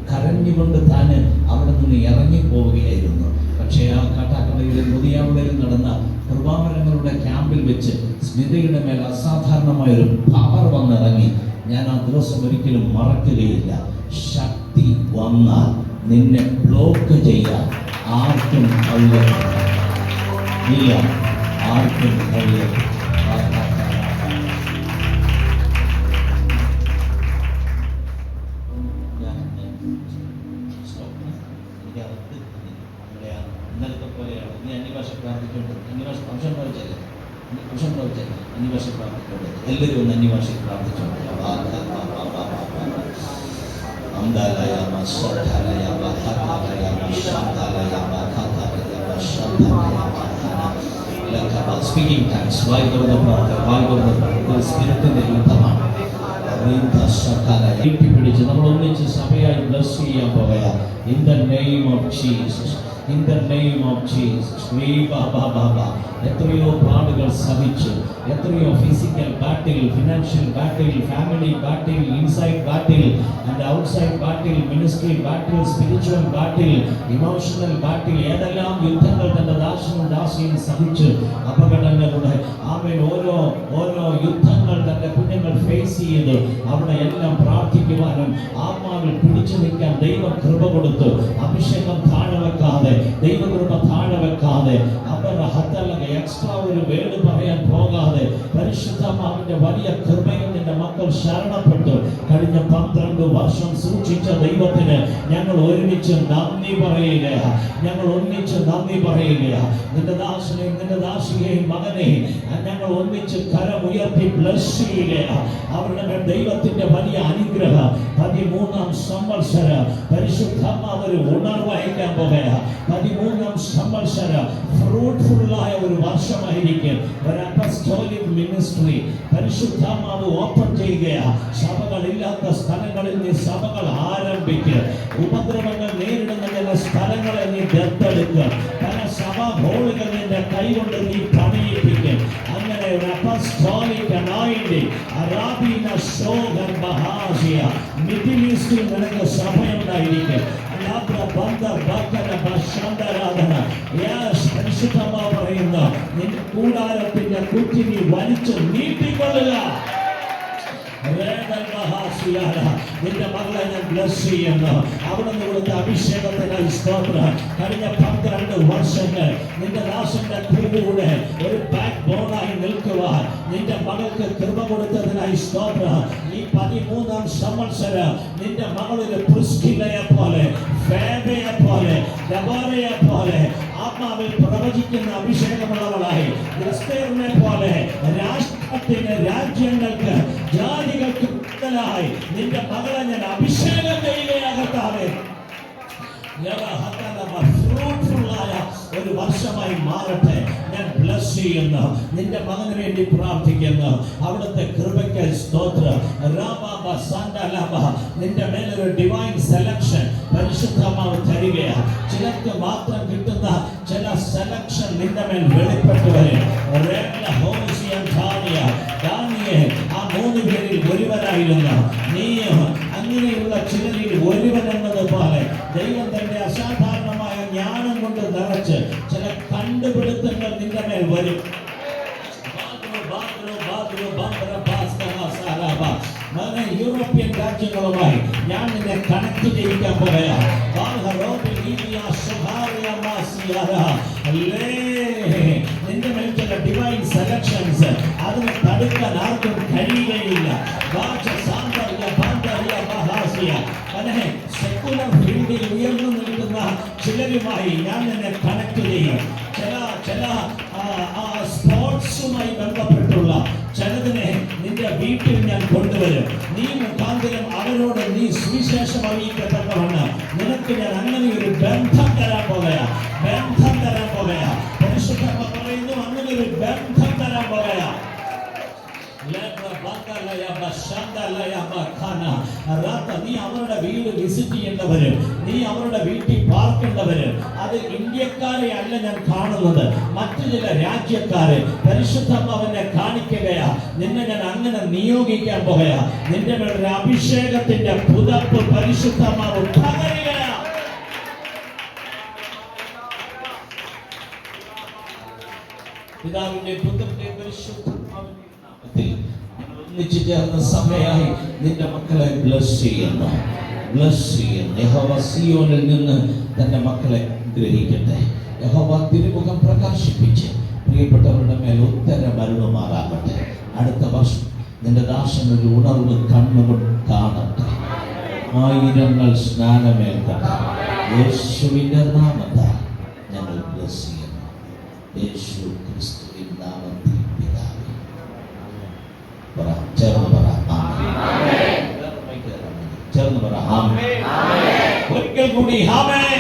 കരഞ്ഞുകൊണ്ട് താൻ അവിടെ നിന്ന് ഇറങ്ങിപ്പോവുകയായിരുന്നു. പക്ഷേ ആ കാട്ടാക്കടയിലെ മുതിയാവുകളിൽ നടന്ന കൃപാവരങ്ങളുടെ ക്യാമ്പിൽ വെച്ച് സ്മിതയുടെ മേൽ അസാധാരണമായൊരു പവർ വന്നിറങ്ങി. ഞാൻ ആ ദിവസം ഒരിക്കലും മറക്കുകയില്ല. ശക്തി വന്നാൽ നിന്നെ ബ്ലോക്ക് ചെയ്യാൻ ആർക്കും കഴിയില്ല, ആർക്കും കഴിയില്ല. ഇന്നലത്തെ പോലെയാണ്. ഇനി അന്യഭാഷ പ്രാർത്ഥിച്ചുകൊണ്ട് അന്യഭാഷ അംശം പ്രവചിച്ചല്ലേ, അന്യഭാഷ പ്രാർത്ഥിച്ചുകൊണ്ട് എല്ലാവരും ഒന്ന് അന്യഭാഷയിൽ പ്രാർത്ഥിച്ചുകൊണ്ട് സ്പീക്കിംഗ് ടൈംസ് വായിക്കുന്ന പ്രാർത്ഥന സ്പിരിറ്റിന്റെ യുദ്ധമാണ്. പിടിച്ച് നമ്മൾ ഒന്നിച്ച് സഭയായി ബ്ലസ് ചെയ്യാൻ പോവുക. In the name of Jesus, in the name of Jesus. എത്രയോ പാടുകൾ സഹിച്ച്, എത്രയോ physical battle, financial battle, family battle, inside battle and outside battle, ministry battle, spiritual battle, emotional battle, ഏതെല്ലാം യുദ്ധങ്ങൾ തന്റെ ദാസനും ദാസിയും സഹിച്ച് അപകടങ്ങളുടെ ഓരോ യുദ്ധങ്ങൾ തന്റെ കുഞ്ഞുങ്ങൾ ഫേസ് ചെയ്ത് അവിടെ എല്ലാം പ്രാർത്ഥിക്കുവാനും ആത്മാവിൽ പിടിച്ചു നിൽക്കാൻ ദൈവം കൃപ കൊടുത്തു. അഭിഷേകം താഴെ വെക്കാതെ, ദൈവകൃപ താഴെ വെക്കാതെ, എക്സ്ട്രാ ഒരു വേട് പറയാൻ പോകാതെ പരിശുദ്ധാത്മാവിന്റെ വലിയ കൃപയിൽ നിന്റെ മക്കൾ ശരണപ്പെട്ടു. കഴിഞ്ഞ 12 വർഷം സൂക്ഷിച്ച ദൈവത്തിന് ഞങ്ങൾ ഒരുമിച്ച് നന്ദി പറയുകയാണ്. ഞങ്ങൾ ഒന്നിച്ച് നന്ദി പറയുകയാണ്. നിന്റെ ദാസനെയും നിന്റെ ദാസിയെയും മകനെയും ഞങ്ങൾ ഒന്നിച്ച് കരമുയർത്തി ബ്ലസ് ചെയ്യുകയാണ്. അവരുടെ ദൈവത്തിന്റെ വലിയ അനുഗ്രഹം 13ാം സംവത്സര പരിശുദ്ധാത്മാവ് ഒരു ഉണർവ് അയക്കാൻ പോകുകയാണ്. 13ാം സംവത്സര ഫ്രൂട്ട്ഫുള്ളായ ഒരു വർഷമായിരിക്കും. ഒരു അപ്പസ്തോലിക് മിനിസ്ട്രി പരിശുദ്ധാത്മാവ് ഓപ്പൺ ചെയ്യുകയാണ്. സഭകളില്ലാത്ത സ്ഥലങ്ങളിൽ നീ സഭകൾ ആരംഭിക്കുക. ഉപദ്രവങ്ങൾ നേരിടുന്ന ചില സ്ഥലങ്ങളെ നീ ദത്തെടുക്കുക. പല സഭാ ഹോളുകൾ നിന്റെ കൈകൊണ്ട് നീ പണിയിപ്പിക്കുക. അങ്ങനെ ഒരു അപ്പസ്തോലിക് അനോയിന്റിംഗ് അറാബീന സോഗർ ബഹാസിയ മിഡിൽ ഈസ്റ്റിൽ നിനക്ക് സഭയുണ്ടായിരിക്കും. പരിശുദ്ധമാവ് പറയുന്ന നിന്റെ കൂടാരത്തിന്റെ കുറ്റി നീ വലിച്ചു നീട്ടിക്കൊള്ളുക. നിന്റെ മകളെ ഞാൻ ബ്ലസ് ചെയ്യുന്നു. അവിടെ നിന്ന് കൊടുത്ത അഭിഷേകത്തിനായി സ്തോത്രം. കഴിഞ്ഞ 12 വർഷങ്ങൾ നിന്റെ ദാസന്റെ കൂടെ ഒരു ബാക്ക് ബോണായി നിൽക്കുവാൻ നിന്റെ മകൾക്ക് കൃപ കൊടുത്തതിനായി സ്തോത്രം. ഈ 13ാം സംവത്സരം നിന്റെ മകളൊരു പ്രിസ്കില്ലയെ പോലെ, ഫേബയെ പോലെ, ദബോറയെ പോലെ ആത്മാവിൽ പ്രവചിക്കുന്ന അഭിഷേകമുള്ളവളായി, എസ്തേറിനെ പോലെ രാഷ്ട്രത്തിന്, രാജ്യങ്ങൾക്ക്, ജാതികൾക്ക് കൂടുതലായി നിന്റെ മകളെ ഞാൻ അഭിഷേകം ചെയ്യുകയാകത്താവേ. ഫ്രൂട്ട്ഫുള്ളായ ഒരു വർഷമായി മാറട്ടെ. ഞാൻ ബ്ലസ് ചെയ്യുന്നു. നിന്റെ മകന് വേണ്ടി പ്രാർത്ഥിക്കുന്നു. അവിടുത്തെ കൃപയ്ക്ക് സ്തോത്രം. നിന്റെ മേലൊരു ഡിവൈൻ സെലക്ഷൻ പരിശുദ്ധമാവ് തരികയാണ്. ചിലർക്ക് മാത്രം കിട്ടുന്ന ചില സെലക്ഷൻ നിന്റെ മേൽ വെളിപ്പെട്ടു വരും. ആ 3 പേരിൽ ഒരുവനായിരുന്നു നീയും. അങ്ങനെയുള്ള ചിലരിൽ ഒരുവൻ എന്നതുപോലെ ദൈവം തന്റെ അസാധാരണമായ ജ്ഞാനം കൊണ്ട് നിറച്ച് ചില കണ്ടുപിടുത്തങ്ങൾ നിന്റെ മേൽ വരും. യൂറോപ്യൻ രാജ്യങ്ങളുമായി ഞാൻ നിന്നെ കണക്ട് ചെയ്യിക്കാൻ പോവുകയാണ്. നിന്റെ മേൽ ചില ഡിവൈൻ സെലക്ഷൻസ്, അതിനെ തടുക്കാൻ ആർക്കും കഴിയുകയില്ല. സെക്കുലർ ഫീൽഡിൽ ഉയർന്നു നിൽക്കുന്ന ചിലരുമായി ഞാൻ നിന്നെ കണക്ട് ചെയ്യും. ചില സ്പോർട്സുമായി ബന്ധപ്പെട്ടുള്ള ചിലതിനെ നിന്റെ വീട്ടിൽ ഞാൻ കൊണ്ടുവരും. നീ മുഖാന്തരം അവരോട് നീ സുവിശേഷം അറിയിക്കത്തക്കവണ്ണം നിനക്ക് ഞാൻ അങ്ങനെ ഒരു ബന്ധം തരാൻ പോകുകയാണ്. പരിശുദ്ധ പറയുന്നു, അങ്ങനെ ഒരു ബന്ധം തരാൻ പോകുകയാണ്. നീ അവരുടെ വീട് വിസിറ്റ് ചെയ്യേണ്ടവര്, നീ അവരുടെ വീട്ടിൽ പാർക്കേണ്ടവര്. അത് ഇന്ത്യക്കാരെ അല്ല ഞാൻ കാണുന്നത്, മറ്റു ചില രാജ്യക്കാരെ പരിശുദ്ധാത്മാവിനെ കാണിക്കുകയാ. നിന്നെ ഞാൻ അങ്ങനെ നിയോഗിക്കാൻ പോകയാ. നിന്റെ മേലൊരു അഭിഷേകത്തിന്റെ പുതപ്പ് പരിശുദ്ധാത്മാവ് പകരുകയാ. പിതാവിന്റെ പുത്രന്റെ പരിശുദ്ധാത്മാവിന്റെ നാമത്തിൽ ഒന്നിച്ചു ചേർന്ന സമയമായി നിന്റെ മക്കളെ ബ്ലസ് ചെയ്യുന്നു. യഹോവ സിയോനിൽ നിന്ന് തന്റെ മക്കളെ ഗ്രഹിക്കട്ടെ. യഹോവ തിരുമുഖം പ്രകാശിപ്പിച്ച് പ്രിയപ്പെട്ടവരുടെ മേൽ ഉത്തരമരുളുമാറാകട്ടെ. അടുത്ത വർഷം നിന്റെ ദാസനൊരു ഉണർവ് കണ്ണുകൊണ്ട് കാണട്ടെ. ആയിരങ്ങൾ സ്നാനമേൽക്കട്ടെ. യേശുവിന്റെ നാമത്താൽ ഞങ്ങൾ ബ്ലസ് ചെയ്യുന്നു. യേശു ക്രിസ്തുവിൻ നാമത്തിൽ പിതാവേ. ചേർന്ന് പറ ആമേൻ. ചേർന്ന് പറ ആമേൻ. ഒരിക്കൽ കൂടി ആമേൻ.